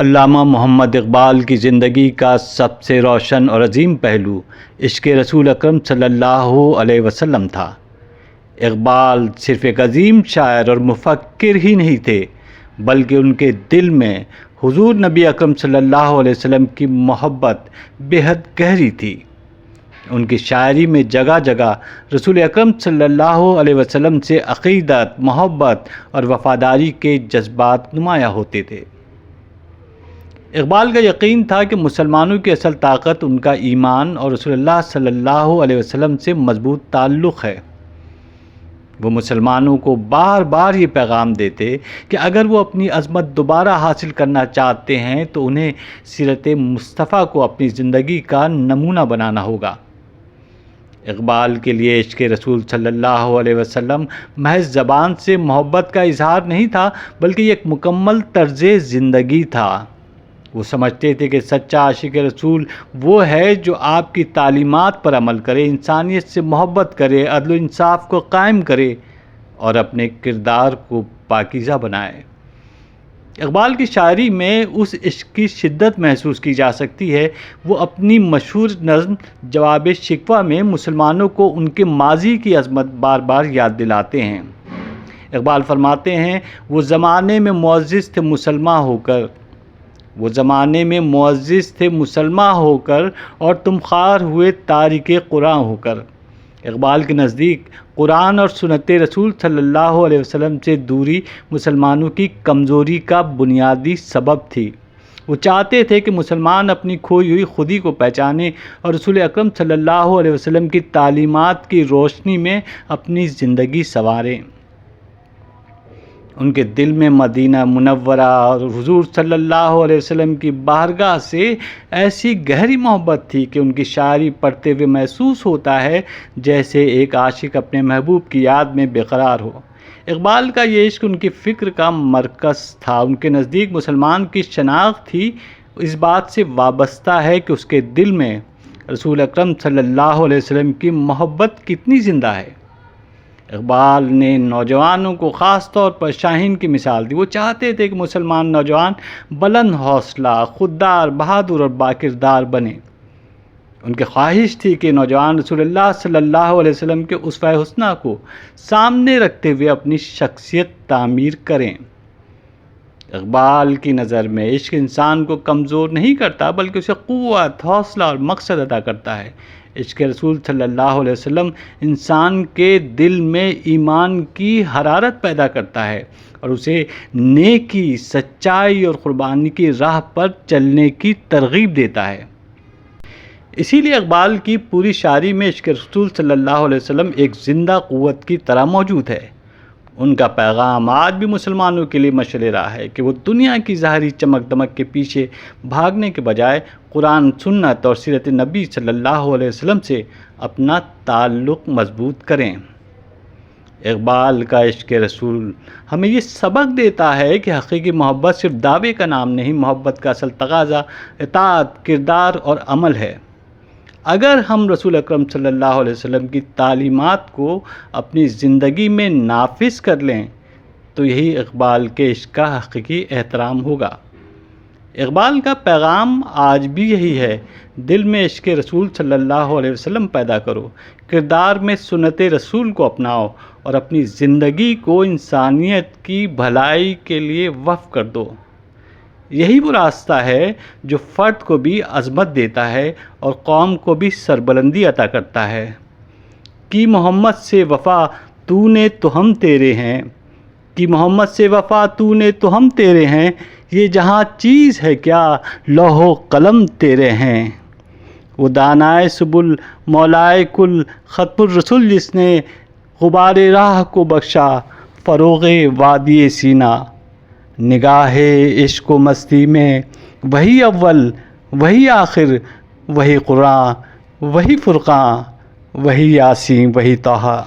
علامہ محمد اقبال کی زندگی کا سب سے روشن اور عظیم پہلو عشق رسول اکرم صلی اللہ علیہ وسلم تھا۔ اقبال صرف ایک عظیم شاعر اور مفکر ہی نہیں تھے، بلکہ ان کے دل میں حضور نبی اکرم صلی اللہ علیہ وسلم کی محبت بے حد گہری تھی۔ ان کی شاعری میں جگہ جگہ رسول اکرم صلی اللہ علیہ وسلم سے عقیدت، محبت اور وفاداری کے جذبات نمایاں ہوتے تھے۔ اقبال کا یقین تھا کہ مسلمانوں کی اصل طاقت ان کا ایمان اور رسول اللہ صلی اللہ علیہ وسلم سے مضبوط تعلق ہے۔ وہ مسلمانوں کو بار بار یہ پیغام دیتے کہ اگر وہ اپنی عظمت دوبارہ حاصل کرنا چاہتے ہیں تو انہیں سیرت مصطفیٰ کو اپنی زندگی کا نمونہ بنانا ہوگا۔ اقبال کے لیے عشق رسول صلی اللہ علیہ وسلم محض زبان سے محبت کا اظہار نہیں تھا، بلکہ یہ ایک مکمل طرز زندگی تھا۔ وہ سمجھتے تھے کہ سچا عاشق رسول وہ ہے جو آپ کی تعلیمات پر عمل کرے، انسانیت سے محبت کرے، عدل و انصاف کو قائم کرے اور اپنے کردار کو پاکیزہ بنائے۔ اقبال کی شاعری میں اس عشق کی شدت محسوس کی جا سکتی ہے۔ وہ اپنی مشہور نظم جواب شکوہ میں مسلمانوں کو ان کے ماضی کی عظمت بار بار یاد دلاتے ہیں۔ اقبال فرماتے ہیں، وہ زمانے میں معزز تھے مسلمان ہو کر، وہ زمانے میں معزز تھے مسلمان ہو کر، اور تم خوار ہوئے تارک قرآن ہو کر۔ اقبال کے نزدیک قرآن اور سنت رسول صلی اللہ علیہ وسلم سے دوری مسلمانوں کی کمزوری کا بنیادی سبب تھی۔ وہ چاہتے تھے کہ مسلمان اپنی کھوئی ہوئی خودی کو پہچانے اور رسول اکرم صلی اللہ علیہ وسلم کی تعلیمات کی روشنی میں اپنی زندگی سنواریں۔ ان کے دل میں مدینہ منورہ اور حضور صلی اللہ علیہ وسلم کی بارگاہ سے ایسی گہری محبت تھی کہ ان کی شاعری پڑھتے ہوئے محسوس ہوتا ہے جیسے ایک عاشق اپنے محبوب کی یاد میں بے قرار ہو۔ اقبال کا یہ عشق ان کی فکر کا مرکز تھا۔ ان کے نزدیک مسلمان کی شناخت تھی اس بات سے وابستہ ہے کہ اس کے دل میں رسول اکرم صلی اللہ علیہ وسلم کی محبت کتنی زندہ ہے۔ اقبال نے نوجوانوں کو خاص طور پر شاہین کی مثال دی۔ وہ چاہتے تھے کہ مسلمان نوجوان بلند حوصلہ، خوددار، بہادر اور باکردار بنے۔ ان کی خواہش تھی کہ نوجوان رسول اللہ صلی اللہ علیہ وسلم کے اسوہ حسنہ کو سامنے رکھتے ہوئے اپنی شخصیت تعمیر کریں۔ اقبال کی نظر میں عشق انسان کو کمزور نہیں کرتا، بلکہ اسے قوت، حوصلہ اور مقصد عطا کرتا ہے۔ عشق رسول صلی اللہ علیہ وسلم انسان کے دل میں ایمان کی حرارت پیدا کرتا ہے اور اسے نیکی، سچائی اور قربانی کی راہ پر چلنے کی ترغیب دیتا ہے۔ اسی لیے اقبال کی پوری شاعری میں عشق رسول صلی اللہ علیہ وسلم ایک زندہ قوت کی طرح موجود ہے۔ ان کا پیغام آج بھی مسلمانوں کے لیے مشعل راہ ہے کہ وہ دنیا کی ظاہری چمک دمک کے پیچھے بھاگنے کے بجائے قرآن، سنت اور سیرت نبی صلی اللہ علیہ وسلم سے اپنا تعلق مضبوط کریں۔ اقبال کا عشق رسول ہمیں یہ سبق دیتا ہے کہ حقیقی محبت صرف دعوے کا نام نہیں، محبت کا اصل تقاضا اطاعت، کردار اور عمل ہے۔ اگر ہم رسول اکرم صلی اللہ علیہ وسلم کی تعلیمات کو اپنی زندگی میں نافذ کر لیں تو یہی اقبال کے عشق کا حقیقی احترام ہوگا۔ اقبال کا پیغام آج بھی یہی ہے، دل میں عشق رسول صلی اللہ علیہ وسلم پیدا کرو، کردار میں سنت رسول کو اپناؤ اور اپنی زندگی کو انسانیت کی بھلائی کے لیے وقف کر دو۔ یہی وہ راستہ ہے جو فرد کو بھی عظمت دیتا ہے اور قوم کو بھی سربلندی عطا کرتا ہے۔ کہ محمد سے وفا تو نے تو ہم تیرے ہیں، کہ محمد سے وفا تو نے تو ہم تیرے ہیں، یہ جہاں چیز ہے کیا لوح و قلم تیرے ہیں۔ وہ دانائے سبل مولائے کل ختم الرسل جس نے غبار راہ کو بخشا فروغ وادی سینہ۔ نگاہ عشق و مستی میں وہی اول، وہی آخر، وہی قرآن، وہی فرقان، وہی یاسین، وہی طٰہٰ۔